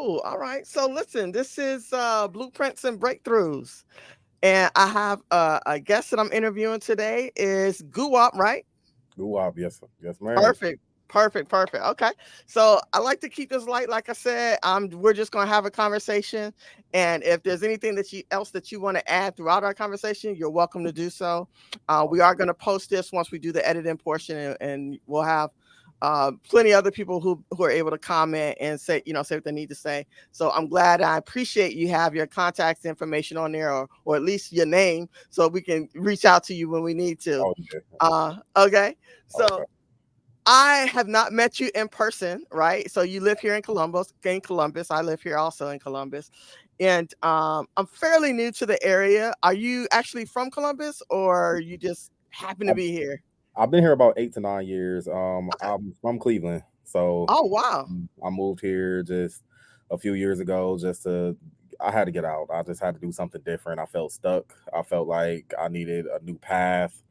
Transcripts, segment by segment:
cool. All right. So listen, this is Blueprints and Breakthroughs. And I have a guest that I'm interviewing today is Guwop, right? Guwop, yes, yes, ma'am. Perfect. Perfect. Perfect. Okay. So I like to keep this light. Like I said, we're just gonna have a conversation. And if there's anything else that you want to add throughout our conversation, you're welcome to do so. We are gonna post this once we do the editing portion, and we'll have plenty of other people who are able to comment and say what they need to say. So I'm glad. I appreciate you have your contact information on there, or at least your name, so we can reach out to you when we need to. Oh yeah. Okay. So Okay. I have not met you in person, right? So you live here in Columbus. In Columbus, I live here also in Columbus, and I'm fairly new to the area. Are you actually from Columbus, or you just happen to I've, be here? I've been here about 8 to 9 years. Okay. I'm from Cleveland, so Oh wow. I moved here just a few years ago. I had to get out. I just had to do something different. I felt stuck. I felt like I needed a new path.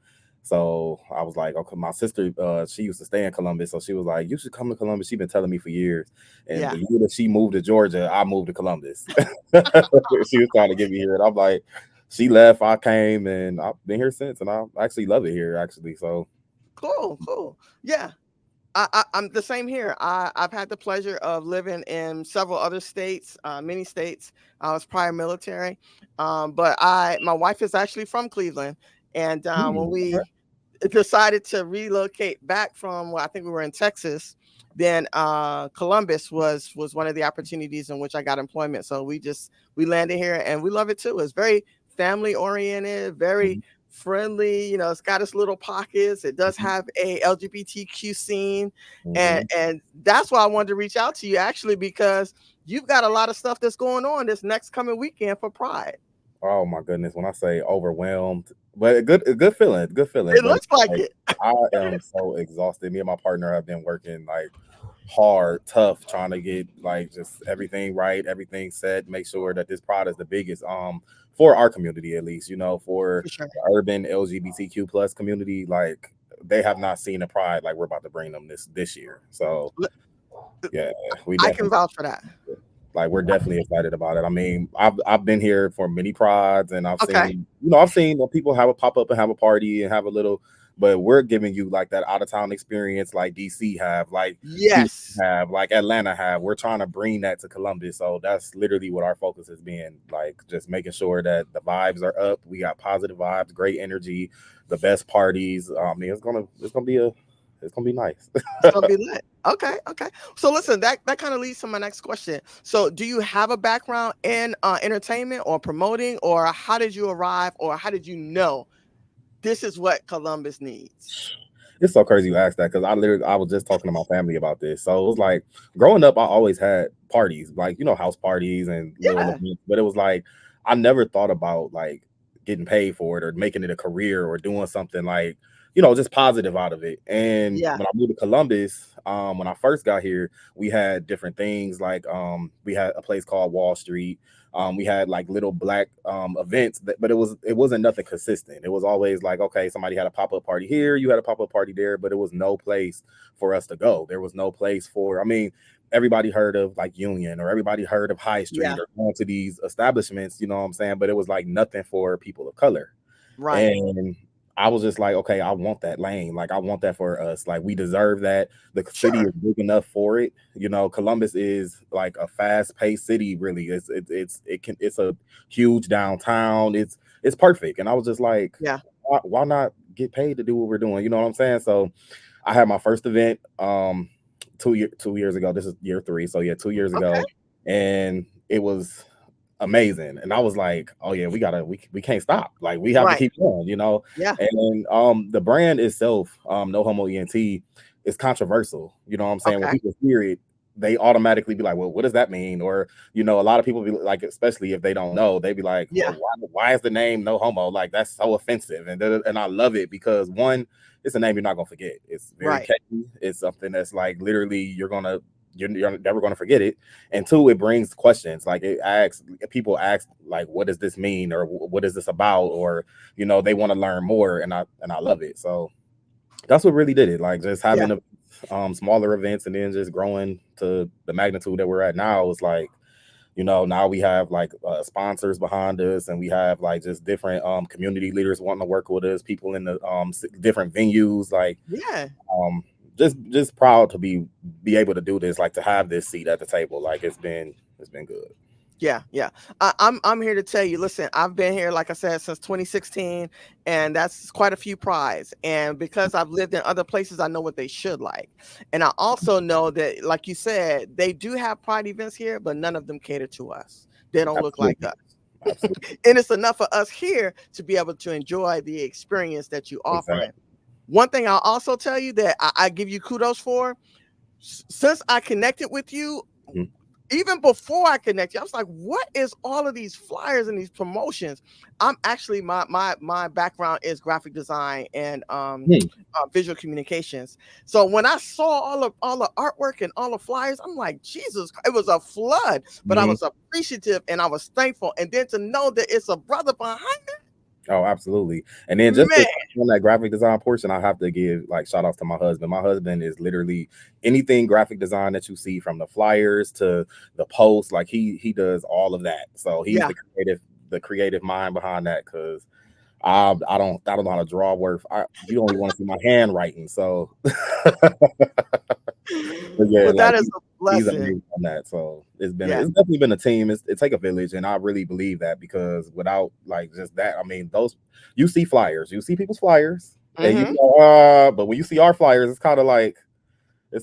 So I was like, okay, my sister, she used to stay in Columbus, so she was like, you should come to Columbus. She's been telling me for years. And Yeah. the year that she moved to Georgia, I moved to Columbus. She was trying to get me here, and I'm like, she left, I came, and I've been here since, and I actually love it here, actually. So Cool. Cool. Yeah. I'm the same here. I've had the pleasure of living in several other states, many states. I was prior military, but my wife is actually from Cleveland, and when okay. we decided to relocate back from, well, I think we were in Texas, then Columbus was one of the opportunities in which I got employment. So we landed here, and we love it too. It's very family oriented, very Mhm, friendly. It's got its little pockets. It does mhm, have a LGBTQ scene, and mhm. and that's why I wanted to reach out to you actually, because you've got a lot of stuff that's going on this next coming weekend for Pride. Oh my goodness, when I say overwhelmed, but a good feeling, good feeling. It But looks like like it. I am so exhausted. Me and my partner have been working like hard, tough, trying to get like just everything right, everything set, make sure that this product is the biggest for our community at least, for For sure. the urban LGBTQ plus community, like they have not seen a pride like we're about to bring them this year. So Look, yeah, we I can definitely vouch for that. like we're definitely excited about it. I mean, I've been here for many prides, and Okay. I've seen people have a pop up and have a party and have a little, but we're giving you like that out of town experience, like DC have, like Houston Yes. have, like Atlanta have. We're trying to bring that to Columbus, so that's literally what our focus has been. Like just making sure that the vibes are up. We got positive vibes, great energy, the best parties. I mean, it's gonna be nice. It's gonna be lit. Okay, okay. So listen, that kind of leads to my next question. So do you have a background in entertainment or promoting, or how did you arrive, or how did you know this is what Columbus needs? It's so crazy you asked that because I was just talking to my family about this. So it was like growing up, I always had parties, like house parties and little Yeah. events, but it was like I never thought about like getting paid for it or making it a career or doing something like just positive out of it. And Yeah. when I moved to Columbus, when I first got here, we had different things like we had a place called Wall Street. We had like little black events, but it wasn't nothing consistent. It was always like, okay, somebody had a pop up party here, you had a pop up party there, but it was no place for us to go. There was no place for. I mean, everybody heard of like Union or everybody heard of High Yeah. Street or going to these establishments. You know what I'm saying? But it was like nothing for people of color. Right. And I was just like, okay, I want that lane. Like, I want that for us. Like, we deserve that. The city Sure. is big enough for it. Columbus is like a fast-paced city. Really, it's a huge downtown. It's perfect. And I was just like, Yeah. why not get paid to do what we're doing? You know what I'm saying? So I had my first event 2 years ago. This is year three. So yeah, 2 years Okay. ago, and it was amazing. And I was like, oh yeah, we can't stop. Like we have to Right. keep going. Yeah. And the brand itself, No Homo ENT, is controversial. You know what I'm saying? When Okay. people hear it, they automatically be like, well, what does that mean? Or, a lot of people be like, especially if they don't know, they be like, well, Yeah. why is the name No Homo? Like that's so offensive. And I love it because one, it's a name you're not gonna forget. It's very Right. catchy. It's something that's like literally you're never gonna forget it. And two, it brings questions. Like people ask like, what does this mean, or what is this about, or they want to learn more, and I love it. So that's what really did it. Like just Yeah. having smaller events and then just growing to the magnitude that we're at now was like now we have like sponsors behind us, and we have like just different community leaders wanting to work with us, people in the different venues, like Yeah. um just proud to be able to do this, like to have this seat at the table. Like it's been good. Yeah, yeah. I'm here to tell you. Listen, I've been here, like I said, since 2016, and that's quite a few prides. And because I've lived in other places, I know what they should like. And I also know that, like you said, they do have pride events here, but none of them cater to us. They don't look like Absolutely. us. Absolutely. And it's enough for us here to be able to enjoy the experience that you offering. Exactly. One thing I'll also tell you that I give you kudos for, since I connected with you, Mhm. even before I connected, I was like, what is all of these flyers and these promotions? I'm actually, my background is graphic design and Hmm. visual communications. So when I saw all the artwork and all the flyers, I'm like, Jesus, it was a flood, but I Mhm. was appreciative and I was thankful. And then to know that it's a brother behind Oh, absolutely. And then it, just man, on that graphic design portion, I have to give like shout outs to my husband. My husband is literally anything graphic design that you see, from the flyers to the posts, like he does all of that. So he's yeah. the creative mind behind that, because I don't know how to draw worth. You don't even want to see my handwriting. So but yeah, Well, like that is a he's blessing. amazing on that. So Yeah. it's definitely been a team. It take a village, and I really believe that, because without like just that, I mean, those you see flyers, you see people's flyers, and you Hmm. go, but when you see our flyers, it's kind of like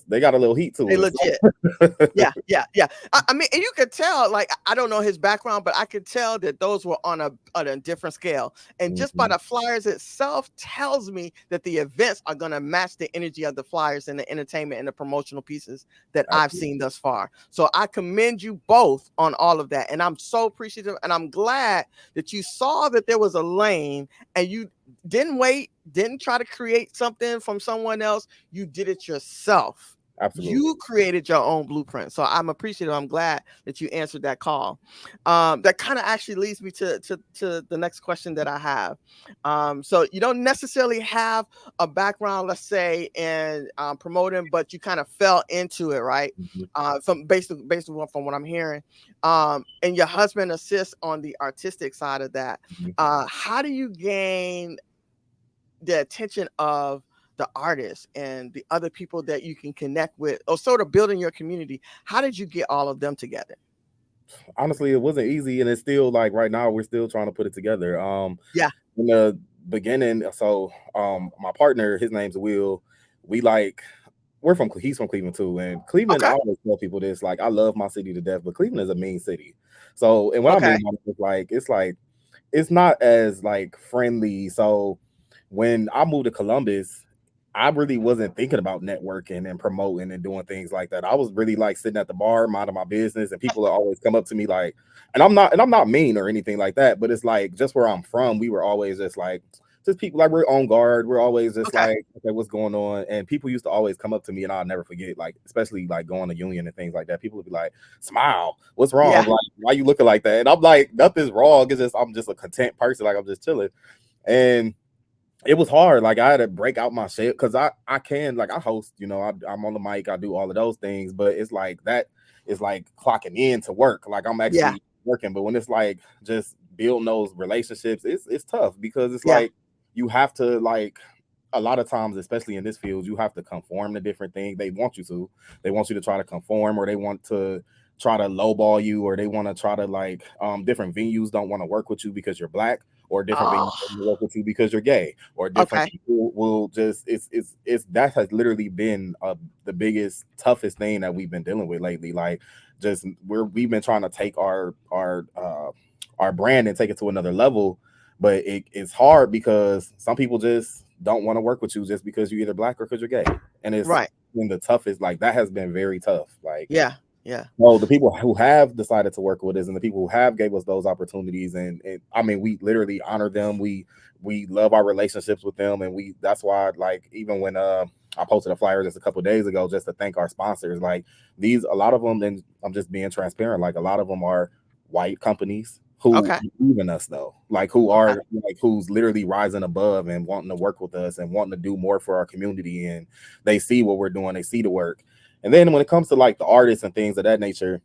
they got a little heat They to legit. it. Yeah, yeah, yeah. I mean, and you could tell, like, I don't know his background, but I could tell that those were on a different scale. And just by Mhm. the flyers itself tells me that the events are gonna match the energy of the flyers and the entertainment and the promotional pieces that I've Absolutely. seen thus far. So I commend you both on all of that. And I'm so appreciative and I'm glad that you saw that there was a lane and you didn't wait, didn't try to create something from someone else. You did it yourself. Absolutely. You created your own blueprint. So I'm appreciative. I'm glad that you answered that call. That kind of actually leads me to the next question that I have. So you don't necessarily have a background, let's say, in promoting, but you kind of fell into it, right? Mhm. From based on from what I'm hearing. And your husband assists on the artistic side of that. Mhm. How do you gain the attention of the artists and the other people that you can connect with, or sort of building your community? How did you get all of them together? Honestly, it wasn't easy, and it's still like right now we're still trying to put it together. Yeah. In the beginning, so my partner, his name's Will. We like he's from Cleveland too, and Cleveland, I Okay. always tell people this, like, I love my city to death, but Cleveland is a mean city. So, and what I Okay. mean by that is like it's not as like friendly. So when I moved to Columbus, I really wasn't thinking about networking and promoting and doing things like that. I was really like sitting at the bar, minding my business, and people would always come up to me like, and I'm not mean or anything like that, but it's like just where I'm from, we were always just like, just people like, we're on guard. We're always just Okay. like, okay, what's going on? And people used to always come up to me, and I'll never forget, like, especially like going to Union and things like that. People would be like, "Smile, what's wrong? Yeah. Like, why you looking like that?" And I'm like, nothing's wrong. It's just I'm just a content person. Like, I'm just chilling. And it was hard. Like, I had to break out my shit, because I can, like, I host, I'm on the mic, I do all of those things, but it's like that is like clocking in to work. Like, I'm Yeah. actually working. But when it's like just building those relationships, it's tough, because it's Yeah. like you have to, like, a lot of times, especially in this field, you have to conform to different things. They want you to try to conform, or they want to try to lowball you, or they want to try to, like, different venues don't want to work with you because you're black, or different Oh. venues don't wanna work with you because you're gay, or different Okay. people will just it's that has literally been the biggest, toughest thing that we've been dealing with lately. Like, just we've been trying to take our brand and take it to another level, but it's hard, because some people just don't want to work with you just because you're either black or because you're gay. And it's Right. been the toughest. Like, that has been very tough. Like, Yeah. Yeah. well, the people who have decided to work with us, and the people who have gave us those opportunities, and I mean, we literally honor them. We love our relationships with them, and that's why, like, even when I posted a flyer just a couple of days ago just to thank our sponsors, like, a lot of them, and I'm just being transparent, like, a lot of them are white companies who Okay. believe in us, though, like, who Okay. are, like, who's literally rising above and wanting to work with us and wanting to do more for our community, and they see what we're doing, they see the work. And then when it comes to, like, the artists and things of that nature,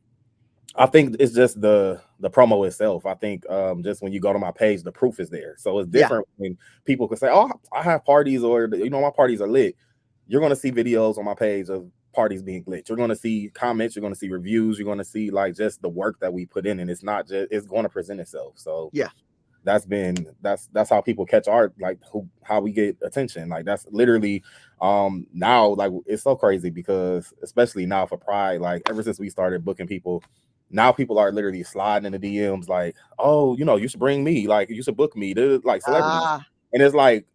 I think it's just the promo itself. I think just when you go to my page, the proof is there. So it's Yeah. different when people can say, "Oh, I have parties," or my parties are lit. You're gonna see videos on my page of parties being lit. You're gonna see comments. You're gonna see reviews. You're gonna see like just the work that we put in, and it's not just it's going to present itself. So Yeah. that's how people catch art, like how we get attention. Like that's literally now like it's so crazy because especially now for Pride, like ever since we started booking people, now people are literally sliding in the DMs like, oh, you should bring me, like you should book me, like celebrities. Ah, And it's like,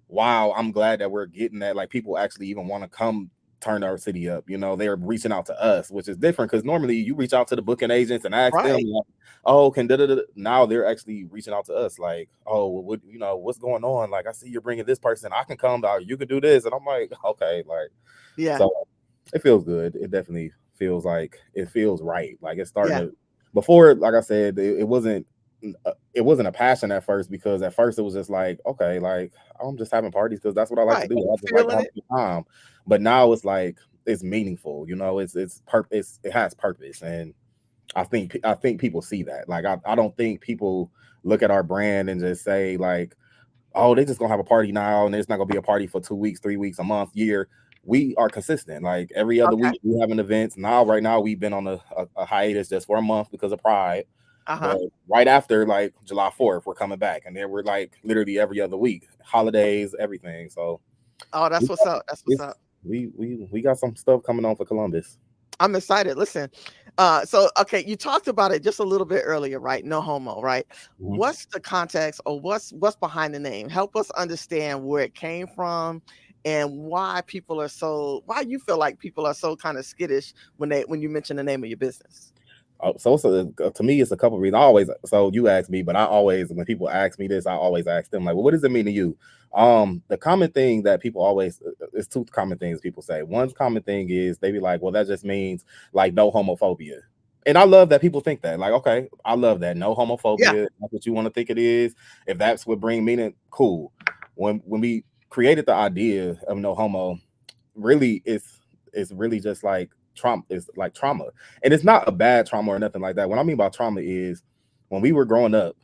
wow, I'm glad that we're getting that. Like people actually even want to come turn our city up. They're reaching out to us, which is different because normally you reach out to the booking agents and ask them, right. like, oh, can da da da. Now they're actually reaching out to us, like, oh, what what's going on? Like, I see you're bringing this person. I can come out. You can do this, and I'm like, okay, like, Yeah. so it feels good. It definitely feels like it feels right. Like it's starting Yeah. to. Before, like I said, it wasn't. It wasn't a passion at first because at first it was just like, okay, like I'm just having parties because that's what I like to Right. do. I just like to Feeling have it. a good time. But now it's like it's meaningful. It's purpose. It has purpose, and I think people see that. Like I don't think people look at our brand and just say like, oh, they just gonna have a party now and it's not gonna be a party for 2 weeks, 3 weeks, a month, year. We are consistent. Like every other Okay. week we having events. Right now we've been on a hiatus just for a month because of Pride. Uh-huh. But right after like July 4th, we're coming back. And then we're like literally every other week. Holidays, everything. So Oh, that's we what's up. That's what's it's up. we got some stuff coming on for Columbus. I'm excited. Listen, so okay, you talked about it just a little bit earlier, right? No homo, right? Mhm. What's the context or what's behind the name? Help us understand where it came from and why you feel like people are so kind of skittish when you mention the name of your business. To me, it's a couple reasons. I always, so you ask me, but I always, when people ask me this, I always ask them, like, well, what does it mean to you? The common thing that people always, it's two common things people say. One common thing is they be like, well, that just means like no homophobia. And I love that people think that. Like, okay, I love that. No Yeah. homophobia. That's what you want to think it is. If that's what bring meaning, cool. When we created the idea of no homo, really it's really just like trauma. It's like trauma, and it's not a bad trauma or nothing like that. What I mean by trauma is when we were growing up,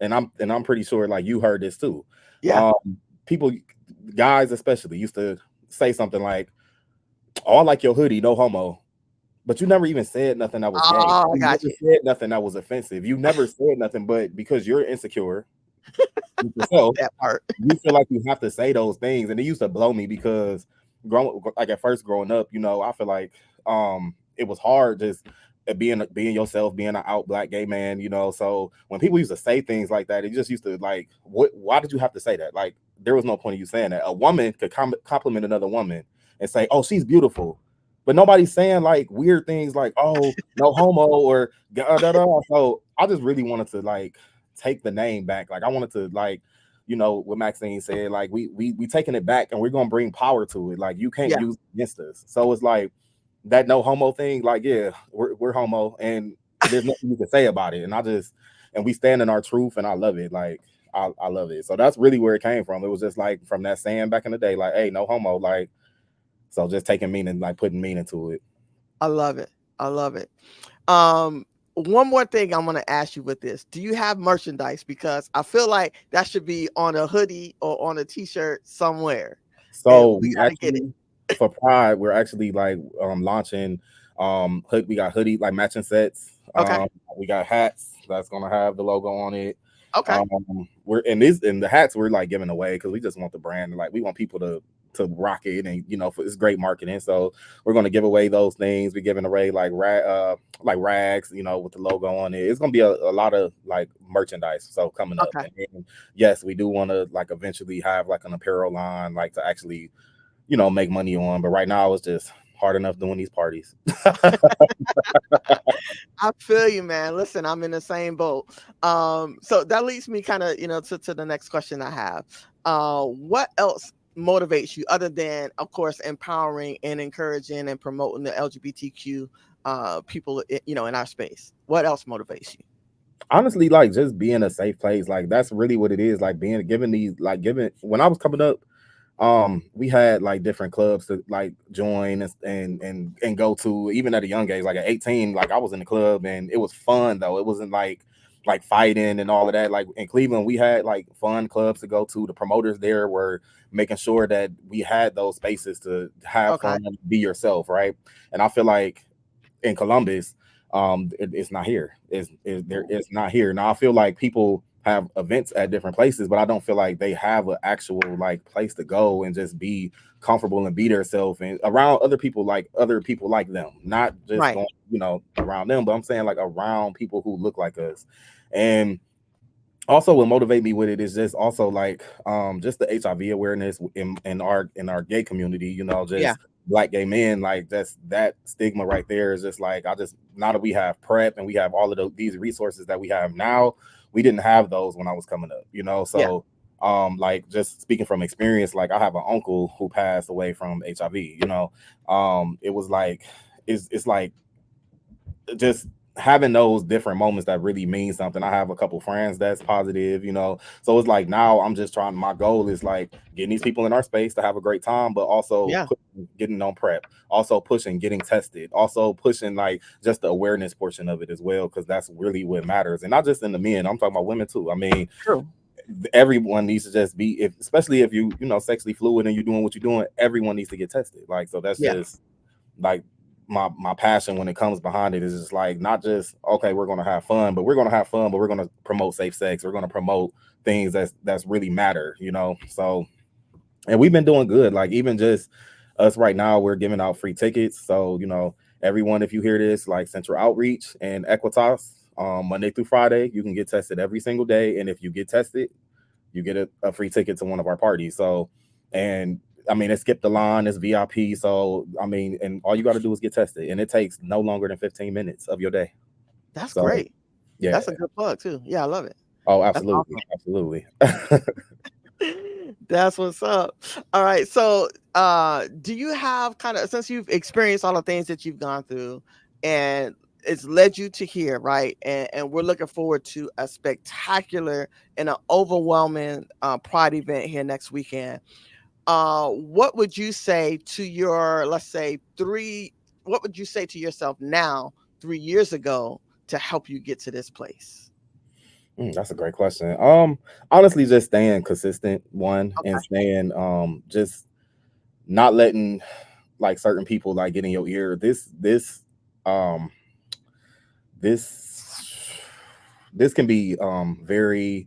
and I'm pretty sure like you heard this too. Yeah. um People, guys especially, used to say something like, oh, I like your hoodie, no homo. But you never even said nothing that was gay. Oh, I You got never you. said nothing that was offensive. You never said nothing, but because you're insecure with yourself, That part. you feel like you have to say those things. And it used to blow me because like at first growing up, I feel like it was hard just being yourself, being an out black gay man, so when people used to say things like that, it just used to like, why did you have to say that? Like there was no point of you saying that. A woman could compliment another woman and say, oh, she's beautiful, but nobody's saying like weird things like, oh, no homo or da, da, da. So I just really wanted to like take the name back. Like I wanted to like, what Maxine said, like we taking it back and we're gonna bring power to it. Like you can't Yeah. use it against us. So it's like that no homo thing, like, yeah, we're homo and there's nothing you can say about it. And we stand in our truth, and I love it. Like I love it. So that's really where it came from. It was just like from that saying back in the day, like, hey, no homo, like, so just taking meaning, like putting meaning to it. I love it. I love it. Um, one more thing I'm gonna ask you with this. Do you have merchandise? Because I feel like that should be on a hoodie or on a t-shirt somewhere. And So we we gotta get it. actually, for Pride, we're actually like launching we got hoodie like matching sets. Okay. We got hats that's gonna have the logo on it. Okay. We're in these, and the hats we're like giving away because we just want the brand, like we want people to rock it, and it's great marketing. So we're gonna give away those things. We're giving away like rags, with the logo on it. It's gonna be a lot of like merchandise. So coming up, Okay. and yes, we do want to like eventually have like an apparel line, like to actually make money on. But right now it's just hard enough doing these parties. I feel you, man. Listen, I'm in the same boat. So that leads me kind of, to the next question I have. What else motivates you other than, of course, empowering and encouraging and promoting the LGBTQ people, in our space? What else motivates you? Honestly, like just being a safe place, like that's really what it is. Like being given these, like given when I was coming up, we had like different clubs to like join and go to, even at a young age, like at 18. Like I was in the club and it was fun though. It wasn't like fighting and all of that. Like in Cleveland, we had like fun clubs to go to. The promoters there were making sure that we had those spaces to have Okay. fun, be yourself, right? And I feel like in Columbus, it's not here. It's not here. Now I feel like people have events at different places, but I don't feel like they have an actual like place to go and just be comfortable and be themselves and around other people like them, not just Right. going, around them, but I'm saying like around people who look like us. And also what motivate me with it is just also like just the HIV awareness in our gay community, Yeah. just black gay men, like that's that stigma right there is just like I just now that we have PrEP and we have all of these resources that we have now, we didn't have those when I was coming up, Yeah. so like just speaking from experience, like I have an uncle who passed away from HIV, it was like it's like just having those different moments that really mean something. I have a couple friends that's positive, so it's like now I'm just trying, my goal is like getting these people in our space to have a great time, but also Yeah. getting on PrEP, also pushing getting tested, also pushing like just the awareness portion of it as well, because that's really what matters. And not just in the men, I'm talking about women too. I mean, True. everyone needs to just be, if especially if sexually fluid and you're doing what you're doing, everyone needs to get tested. Like, so that's Yeah. just like my passion when it comes behind it is just like not just okay, we're gonna have fun, but we're gonna promote safe sex. We're gonna promote things that's really matter, So, and we've been doing good. Like even just us right now, we're giving out free tickets. So, everyone, if you hear this, like Central Outreach and Equitas, Monday through Friday, you can get tested every single day. And if you get tested, you get a free ticket to one of our parties. So, and I mean, it skipped the line, it's VIP. So, I mean, and all you got to do is get tested, and it takes no longer than 15 minutes of your day. That's So, great. yeah. That's a good plug too. Yeah, I love it. Oh, That's absolutely. awesome. Absolutely. That's what's up. All right. So, do you have kind of, since you've experienced all the things that you've gone through and it's led you to here, right? And we're looking forward to a spectacular and an overwhelming Pride event here next weekend. What would you say to your, let's say, what would you say to yourself now, 3 years ago, to help you get to this place? That's a great question. Honestly, just staying consistent, one, and Okay. staying, just not letting like certain people like get in your ear. Um, this, this can be, very,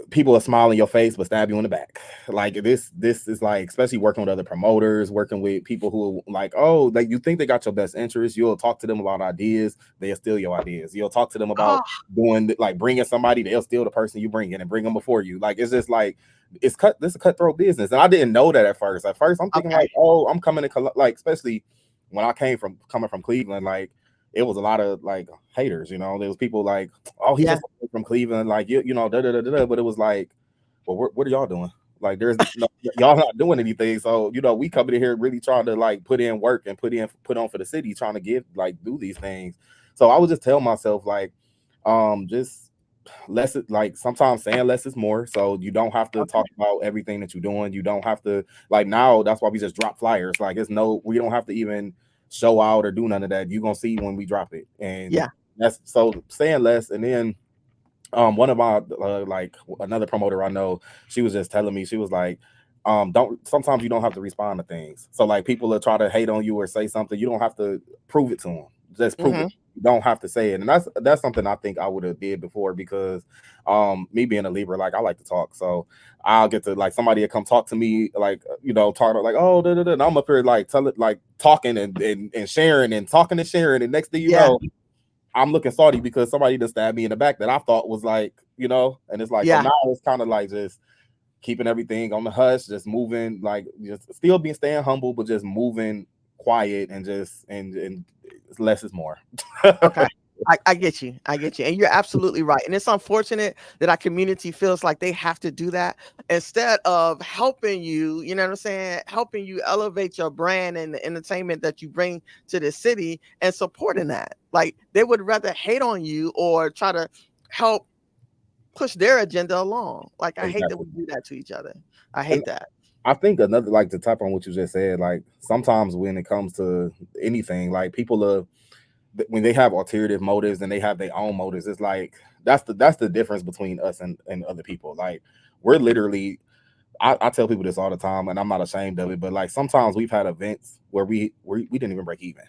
people will smile in your face but stab you in the back. Like this is like, especially working with other promoters, working with people who like, oh, like you think they got your best interest. You'll talk to them about ideas, they'll steal your ideas. You'll talk to them Oh, about doing like bringing somebody, they'll steal the person you bring in and bring them before you. Like it's just like this is a cutthroat business. And I didn't know that at first. At first I'm thinking okay. like, oh, I'm coming to like, especially when I coming from Cleveland, like it was a lot of like haters, there was people like, oh, he Yeah. just from Cleveland, like da da da da. But it was like, well, what are y'all doing? Like, there's no, y'all not doing anything. So we coming in here really trying to like put in work and put on for the city, trying to give like do these things. So I would just tell myself like, just less, like sometimes saying less is more. So you don't have to Okay. talk about everything that you're doing. You don't have to, like, now that's why we just drop flyers. Like we don't have to even show out or do none of that. You're gonna see when we drop it. And Yeah. that's so saying less. And then one of my like another promoter I know, she was just telling me, she was like, don't, sometimes you don't have to respond to things. So like people will try to hate on you or say something, you don't have to prove it to them, just prove it. Hmm. You don't have to say it. And that's something I think I would have did before, because me being a Libra, like I like to talk. So I'll get to like somebody will come talk to me, like talking about like, oh da, da, da. And I'm up here like like talking and sharing and talking and sharing, and next thing you Yeah. know, I'm looking salty because somebody just stabbed me in the back that I thought was like, and it's like, so Yeah. now it's kind of like just keeping everything on the hush, just moving, like just still being staying humble, but just moving quiet and just and less is more. Okay. I get you. I get you. And you're absolutely right. And it's unfortunate that our community feels like they have to do that instead of helping you, you know what I'm saying? Helping you elevate your brand and the entertainment that you bring to the city and supporting that. Like they would rather hate on you or try to help push their agenda along. Like I hate that Exactly. we do that to each other. I And hate that. I think another, like, to tap on what you just said, like sometimes when it comes to anything, like people are, when they have alternative motives and they have their own motives, it's like that's the difference between us and other people. Like we're literally, I tell people this all the time, and I'm not ashamed of it. But like sometimes we've had events where we didn't even break even,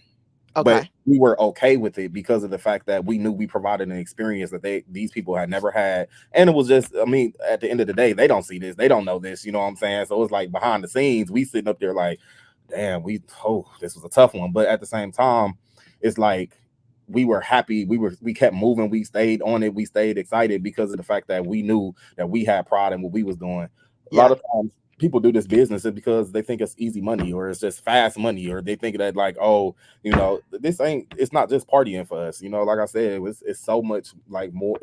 but Okay. we were okay with it because of the fact that we knew we provided an experience that these people had never had. And it was just, I mean, at the end of the day, they don't see this, they don't know this, you know what I'm saying? So it's like behind the scenes, we sitting up there like, damn, this was a tough one. But at the same time, it's like we were happy, we kept moving, we stayed on it, we stayed excited because of the fact that we knew that we had pride in what we was doing. A lot Yeah. of times people do this business because they think it's easy money or it's just fast money, or they think that like, oh, this ain't, it's not just partying for us, like I said, it's so much like more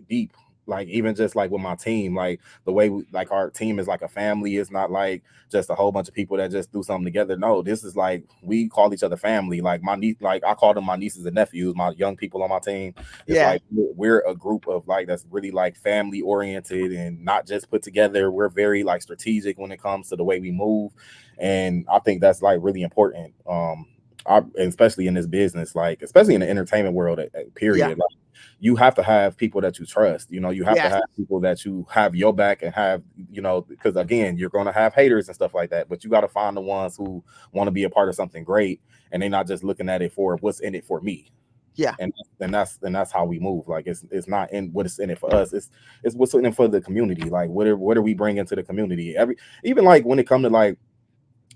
deep. Like even just like with my team, like the way like our team is like a family. It's not like just a whole bunch of people that just do something together. No, this is like we call each other family. Like my niece, like I call them my nieces and nephews, my young people on my team. It's Yeah. like we're a group of like that's really like family oriented and not just put together. We're very like strategic when it comes to the way we move, and I think that's like really important. And especially in this business, like especially in the entertainment world, Yeah. period. Like you have to have people that you trust. You have to Yes. have people that you have your back and have, because again, you're going to have haters and stuff like that. But you got to find the ones who want to be a part of something great, and they're not just looking at it for what's in it for me. Yeah. And that's how we move. Like it's not in what is in it for us. It's what's in it for the community. Like what are we bringing to the community? Even like when it comes to like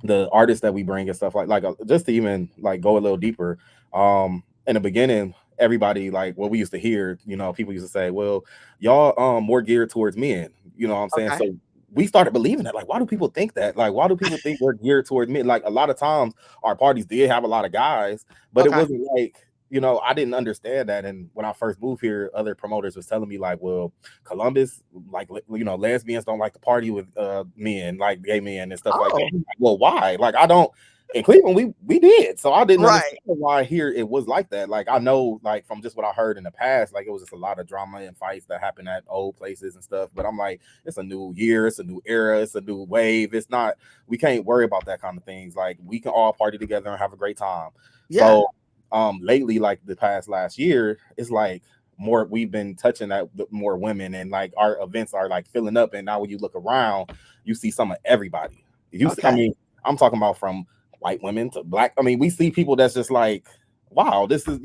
the artists that we bring and stuff like just to even like go a little deeper. In the beginning, everybody like what we used to hear, people used to say, well, y'all more geared towards men, you know what I'm saying? Okay. So we started believing that. Like, why do people think that? Like, why do people think we're geared towards men? Like a lot of times our parties did have a lot of guys, but it Okay. wasn't like, I didn't understand that. And when I first moved here, other promoters was telling me like, well, Columbus, like, lesbians don't like to party with men, like gay men and stuff like that. Oh, Like, well, why? Like, I don't. In Cleveland, we did, so I didn't right. understand why here it was like that. Like I know, like from just what I heard in the past, like it was just a lot of drama and fights that happened at old places and stuff. But I'm like, it's a new year, it's a new era, it's a new wave. It's not, we can't worry about that kind of things. Like we can all party together and have a great time. Yeah. So lately, like the past last year, it's like more we've been touching that more women, and like our events are like filling up. And now when you look around, you see some of everybody. I Okay. mean, I'm talking about from white women to black. I mean, we see people that's just like, wow, this is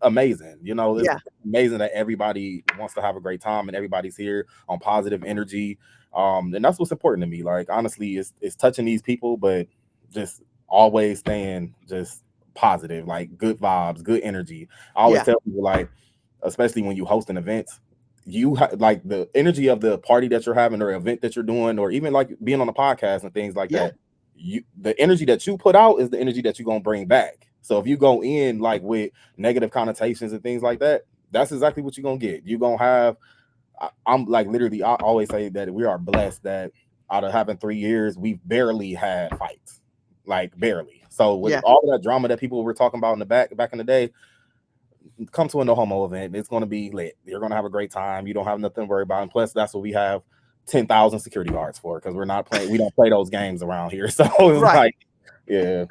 amazing. It's Yeah. amazing that everybody wants to have a great time and everybody's here on positive energy. And that's what's important to me. Like honestly, it's touching these people, but just always staying just positive, like good vibes, good energy. I always Yeah. tell people, like, especially when you host an event, like the energy of the party that you're having or event that you're doing, or even like being on a podcast and things like Yeah. that. The energy that you put out is the energy that you're gonna bring back. So if you go in like with negative connotations and things like that, that's exactly what you're gonna get. You're gonna have. I'm like literally. I always say that we are blessed that out of having 3 years, we've barely had fights, like barely. So with Yeah. all of that drama that people were talking about in the back in the day, come to a no homo event. It's going to be lit. You're going to have a great time. You don't have nothing to worry about. And plus, that's what we have 10,000 security guards for, because we're not playing. We don't play those games around here. So it's Right. like, yeah,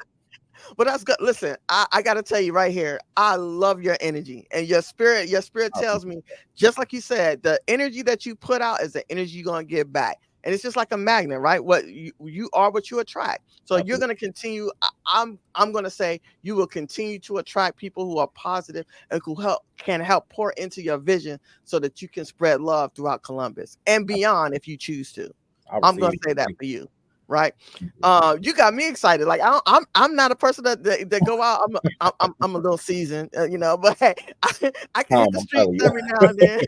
But that's good. Listen, I got to tell you right here, I love your energy and your spirit. Your spirit I tells appreciate me, just like you said, the energy that you put out is the energy you're going to get back. And it's just like a magnet, right? What you are, what you attract. So that. you're going to continue. I'm going to say you will continue to attract people who are positive and who can help pour into your vision so that you can spread love throughout Columbus and beyond if you choose to. I I'm going receive to say that it. for you, right? You got me excited. Like I'm not a person that go out. I'm a little seasoned, but hey, I can hit the I'm streets telling you, every now and then.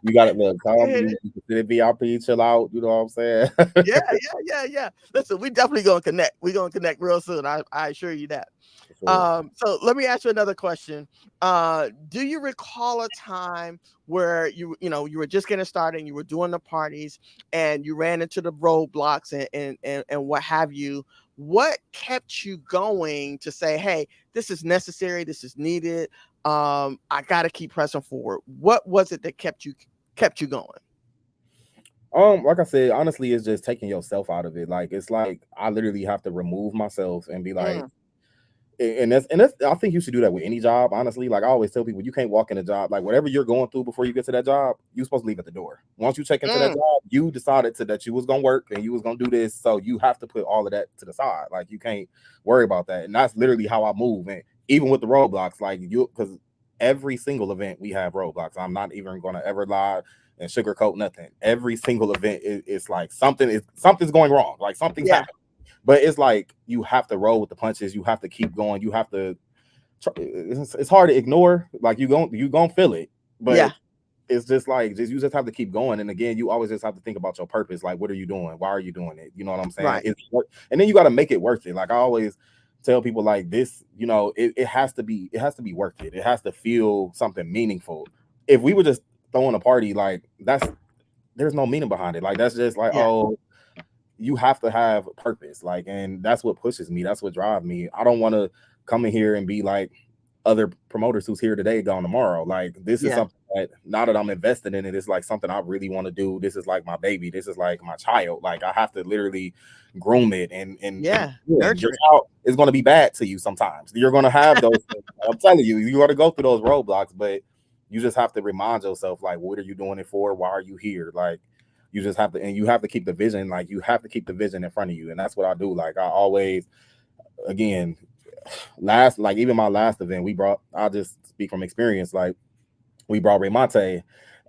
you got it. Look, I can Tom, hit you it. can sit at VIP, chill out. You know what I'm saying? Yeah, yeah. Listen, we definitely gonna connect. We're gonna connect real soon. I assure you that. For sure. So let me ask you another question. Do you recall a time where you were just getting started and you were doing the parties and you ran into the roadblocks and what have you? What kept you going to say, hey, this is necessary, this is needed? I gotta keep pressing forward. What was it that kept you going? Like I said, honestly, it's just taking yourself out of it. Like it's like I literally have to remove myself and be like, Mm, and that's I think you should do that with any job, honestly. Like I always tell people, you can't walk in a job, like whatever you're going through before you get to that job, you're supposed to leave at the door. Once you check into that mm, job, you decided that you was gonna work and you was gonna do this, so you have to put all of that to the side. Like you can't worry about that. And that's literally how I move. And even with the roadblocks, like you, because every single event we have roadblocks. I'm not even gonna ever lie and sugarcoat nothing. Every single event is like something's going wrong, like something's yeah, happening. But it's like you have to roll with the punches. You have to keep going. You have to. It's hard to ignore. Like you gon' feel it, yeah, but it's just like you just have to keep going. And again, you always just have to think about your purpose. Like, what are you doing? Why are you doing it? You know what I'm saying? right. And then you got to make it worth it. Like I always tell people, like this. It has to be worth it. It has to feel something meaningful. If we were just throwing a party, like there's no meaning behind it. Like that's just like, Yeah, oh, you have to have purpose, like, and that's what pushes me, that's what drives me. I don't want to come in here and be like other promoters who's here today gone tomorrow. Like this is yeah, something that now that I'm invested in it, it's like something I really want to do. This is like my baby, this is like my child. Like I have to literally groom it and yeah. your Nurture it. child is going to be bad to you sometimes. You're going to have those things. I'm telling you, you're going to go through those roadblocks, but you just have to remind yourself, like, what are you doing it for? Why are you here? Like you just have to, and you have to keep the vision. Like you have to keep the vision in front of you, and that's what I do. Like I always, again, like even my last event, I'll just speak from experience. Like we brought Remonte,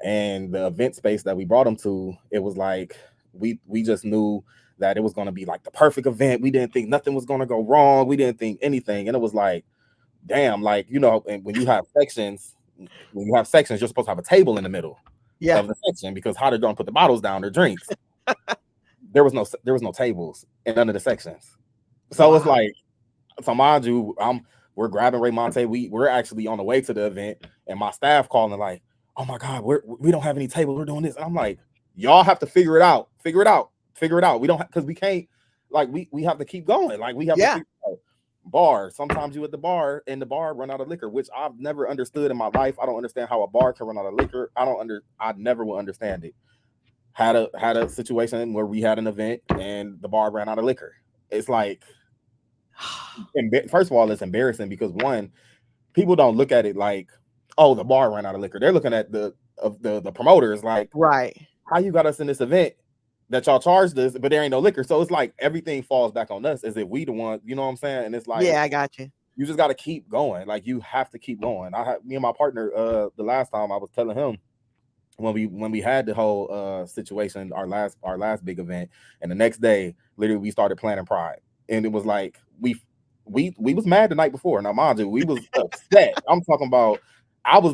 and the event space that we brought him to, it was like we just knew that it was going to be like the perfect event. We didn't think nothing was going to go wrong. We didn't think anything, and it was like, damn, like and when you have sections, you're supposed to have a table in the middle Yeah. of the section, because how they're going to put the bottles down, their drinks. There was no tables in none of the sections. So it's Wow. like, so mind you, we're grabbing Ray Monte. We're actually on the way to the event, and my staff calling like, "Oh my God, we don't have any tables. We're doing this." And I'm like, "Y'all have to figure it out. Figure it out. Figure it out. We don't because we can't. Like we have to keep going. Like we have to Yeah. figure it out." Bar. Sometimes you at the bar and the bar run out of liquor, which I've never understood in my life. I don't understand how a bar can run out of liquor. I never will understand it. Had a situation where we had an event and the bar ran out of liquor. It's like, first of all, it's embarrassing because one, people don't look at it like, oh, the bar ran out of liquor. They're looking at the promoters like, Right. how you got us in this event that y'all charged us, but there ain't no liquor. So it's like everything falls back on us as if we the one, you know what I'm saying? And it's like Yeah, I got you. you just got to keep going. Like you have to keep going. Me and my partner, the last time I was telling him, when we had the whole situation, our last big event, and the next day, literally we started planning Pride, and it was like we was mad the night before. Now, mind you, we was upset. I'm talking about I was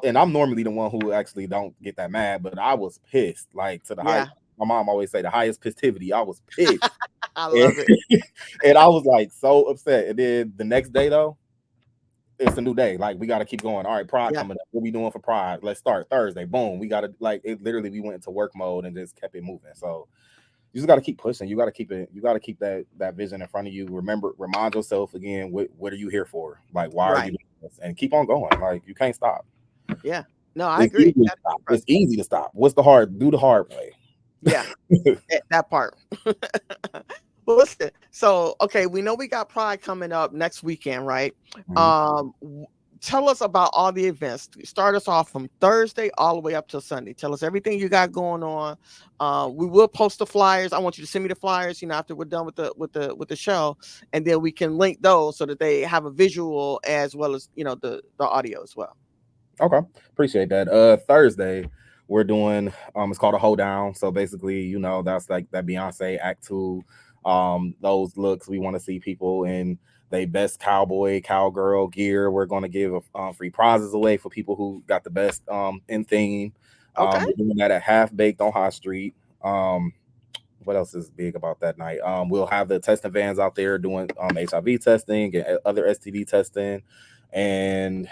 and I'm normally the one who actually don't get that mad, but I was pissed, like to the high. Yeah. My mom always say the highest festivity. I was pissed, I and, love it. and I was like so upset. And then the next day though, it's a new day. Like we got to keep going. All right, Pride Yeah. coming up. What we doing for Pride? Let's start Thursday. Boom. We got to like it. Literally, we went into work mode and just kept it moving. So you just got to keep pushing. You got to keep it. You got to keep that vision in front of you. Remind yourself again. What are you here for? Like, why are you Right. doing this? And keep on going. Like you can't stop. Yeah. No, I It's agree. easy You to gotta stop. keep It's pressing. easy to stop. What's the hard? Do the hard way. Yeah. That part. Well, listen. So, okay, we know we got Pride coming up next weekend, right? Mhm. Um, w- Tell us about all the events. Start us off from Thursday all the way up till Sunday. Tell us everything you got going on. We will post the flyers. I want you to send me the flyers, after we're done with the show, and then we can link those so that they have a visual as well as the audio as well. Okay, appreciate that. Thursday we're doing it's called a hold down. So basically, that's like that Beyonce Act Two. Those looks we want to see people in they best cowboy cowgirl gear. We're going to give free prizes away for people who got the best in theme. Okay. We're doing that at Half Baked on High Street. What else is big about that night? We'll have the testing vans out there doing HIV testing and other STD testing, and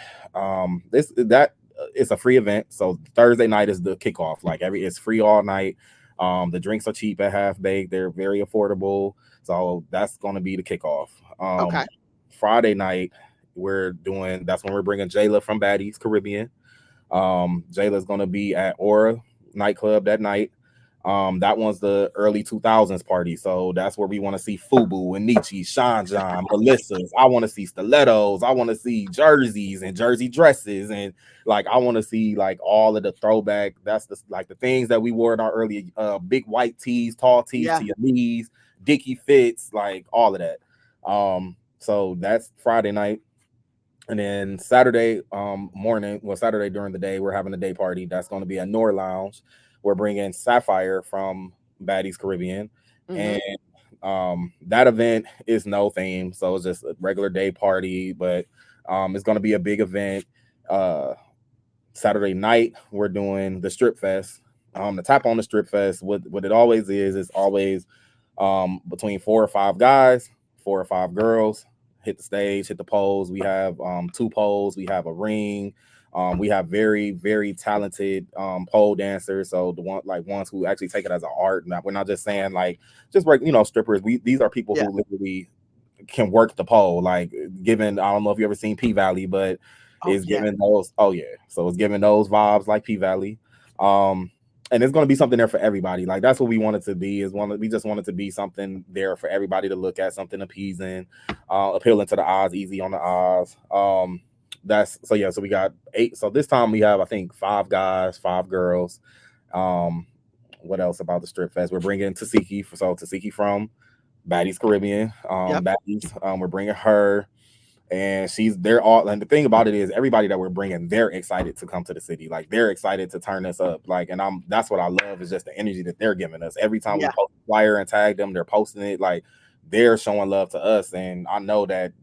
this that it's a free event. So Thursday night is the kickoff. Like it's free all night. The drinks are cheap at Half Baked. They're very affordable. So that's going to be the kickoff. Okay. Friday night that's when we're bringing Jayla from Baddies Caribbean. Jayla's going to be at Aura nightclub that night. That one's the early 2000s party. So that's where we want to see Fubu and Nietzsche, Sean John, Melissa's. I want to see stilettos. I want to see jerseys and jersey dresses. And like, I want to see like all of the throwback. That's the like the things that we wore in our early big white tees, tall tees Yeah. to your knees, Dickie fits, like all of that. So that's Friday night. And then Saturday morning, well, Saturday during the day, we're having a day party. That's going to be at Nor Lounge. We're bringing Sapphire from Baddies Caribbean. Mm-hmm. And that event is no theme. So it's just a regular day party, but it's going to be a big event. Saturday night, we're doing the Strip Fest. The tap on the Strip Fest, what it always is always between 4 or 5 guys, 4 or 5 girls, hit the stage, hit the poles. We have 2 poles, we have a ring. We have very, very talented pole dancers. So the ones who actually take it as an art. We're not just saying like just like strippers. These are people Yeah. who literally can work the pole. Like given, I don't know if you ever seen P Valley, but Oh it's yeah. giving those. Oh yeah, so it's giving those vibes like P Valley. And it's going to be something there for everybody. Like that's what we want it to be. We just want it to be something there for everybody to look at, something appeasing, appealing to the eyes, easy on the eyes. That's so yeah. So we got 8. So this time we have I think 5 guys, 5 girls. What else about the Strip Fest? We're bringing Tasiki, Tasiki from Baddies Caribbean. Yep. Baddies. We're bringing her, and they're all. And the thing about it is, everybody that we're bringing, they're excited to come to the city. Like they're excited to turn us up. Like, and that's what I love is just the energy that they're giving us. Every time we Yeah. post a flyer and tag them, they're posting it. Like they're showing love to us, and I know that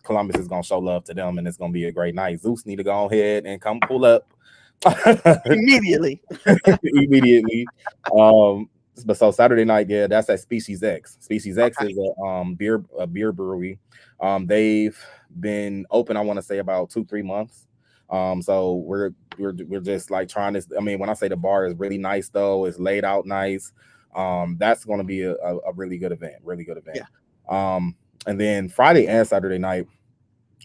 Columbus is gonna show love to them, and it's gonna be a great night. Zeus need to go ahead and come pull up Immediately. immediately. But so Saturday night, yeah, that's at Species X. Species X Okay. is a beer brewery. They've been open, I want to say about 2-3 months. So we're just like trying this. I mean, when I say the bar is really nice though, it's laid out nice. That's going to be a really good event, really good event. Yeah. And then Friday and Saturday night,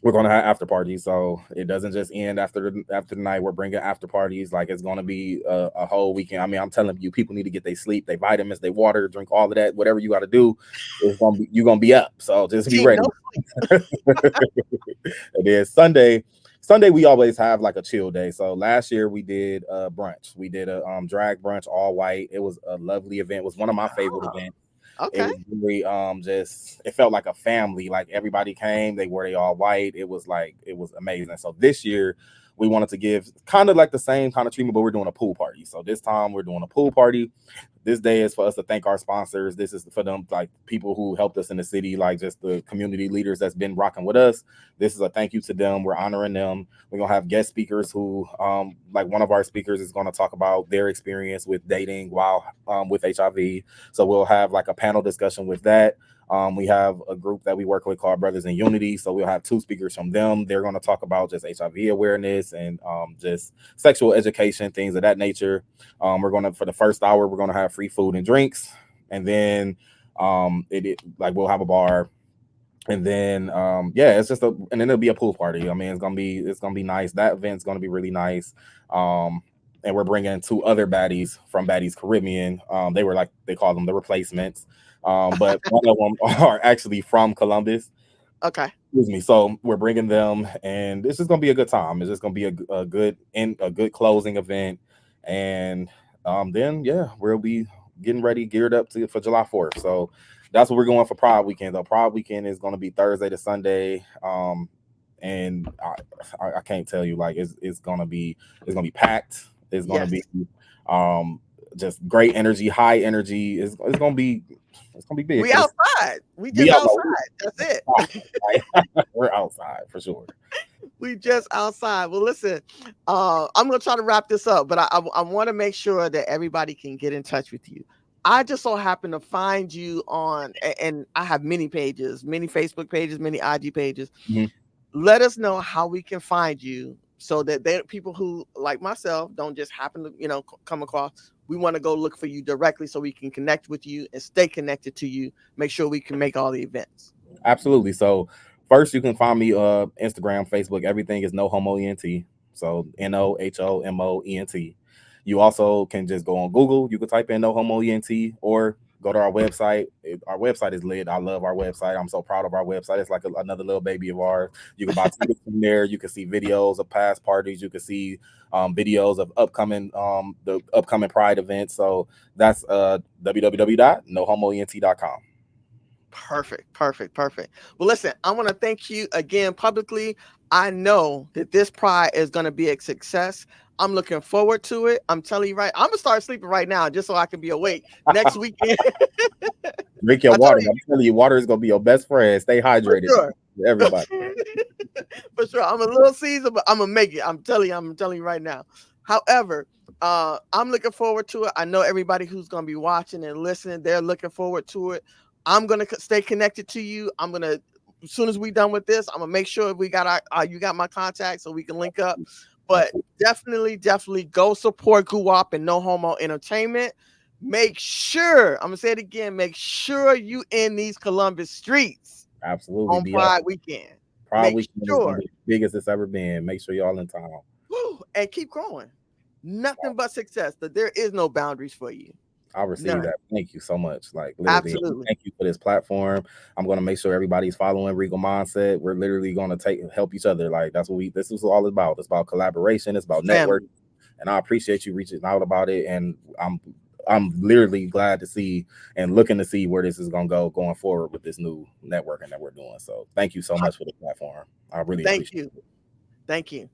we're going to have after parties, so it doesn't just end after the night. We're bringing after parties, like it's going to be a whole weekend. I mean, I'm telling you, people need to get their sleep, their vitamins, their water, drink all of that, whatever you got to do. You're gonna be up, so just be Team ready. no. And then Sunday we always have like a chill day. So last year we did brunch. We did a drag brunch, all white. It was a lovely event. It was one of my favorite Oh, events. It okay. was very just it felt like a family. Like everybody came, they wore they all white. It was amazing. So this year we wanted to give kind of like the same kind of treatment, but we're doing a pool party. So this time we're doing a pool party. This day is for us to thank our sponsors. This is for them, like people who helped us in the city, like just the community leaders that's been rocking with us. This is a thank you to them. We're honoring them. We're gonna have guest speakers who, like one of our speakers is going to talk about their experience with dating while with HIV. So we'll have like a panel discussion with that. We have a group that we work with called Brothers in Unity. So we'll have 2 speakers from them. They're going to talk about just HIV awareness and just sexual education, things of that nature. We're going to, for the first hour, we're going to have free food and drinks. And then like we'll have a bar. And then yeah, and then it'll be a pool party. I mean, it's gonna be nice. That event's gonna be really nice. And we're bringing 2 other baddies from Baddies Caribbean. They call them the replacements. But one of them are actually from Columbus. Okay. Excuse me. So we're bringing them, and this is gonna be a good time. It's just gonna be a good closing event, and then yeah, we'll be getting ready, geared up for July 4th. So that's what we're going for Pride Weekend. Though Pride Weekend is going to be Thursday to Sunday, and I can't tell you, like it's gonna be packed. It's gonna Yes. be um just great energy, high energy. It's gonna be big. We outside. We We just out. outside. That's it. We're outside for sure. We just outside. Well, listen, I'm gonna try to wrap this up, but I want to make sure that everybody can get in touch with you. I just so happen to find you and I have many pages, many Facebook pages, many IG pages. Mhm. Let us know how we can find you so that people who like myself don't just happen to come across. We want to go look for you directly so we can connect with you and stay connected to you. Make sure we can make all the events. Absolutely. So first, you can find me Instagram, Facebook. Everything is NoHomoENT. So NoHomoENT. You also can just go on Google. You can type in NoHomoENT or go to our website. Our website is lit. I love our website. I'm so proud of our website. It's like another little baby of ours. You can buy tickets from there. You can see videos of past parties. You can see videos of the upcoming Pride events. So that's www.nohomoent.com. Perfect. Well, listen, I want to thank you again publicly. I know that this Pride is going to be a success. I'm looking forward to it. I'm telling you right, I'm gonna start sleeping right now just so I can be awake next weekend. Drink your I told water. you, I'm telling you, water is gonna be your best friend. Stay for hydrated, sure. everybody. For sure. I'm a little seasoned, but I'm gonna make it. I'm telling you right now. However, I'm looking forward to it. I know everybody who's gonna be watching and listening, they're looking forward to it. I'm gonna stay connected to you. I'm gonna, as soon as we done with this, I'm gonna make sure we got you got my contact so we can link up. But definitely go support Guwop and No Homo Entertainment. Make sure, I'm gonna say it again, make sure you in these Columbus streets Absolutely. on Pride weekend. Pride Make weekend is gonna sure, be the biggest it's ever been. Make sure y'all in town. and keep growing. Nothing but success. That there is no boundaries for you. I receive None. that. Thank you so much. Like literally, Absolutely. thank you for this platform. I'm gonna make sure everybody's following Regal Mindset. We're literally gonna help each other. Like that's what this is all about. It's about collaboration. It's about network. And I appreciate you reaching out about it. And I'm literally glad to see and looking to see where this is gonna go going forward with this new networking that we're doing. So thank you so much for the platform. I really appreciate it. Thank you.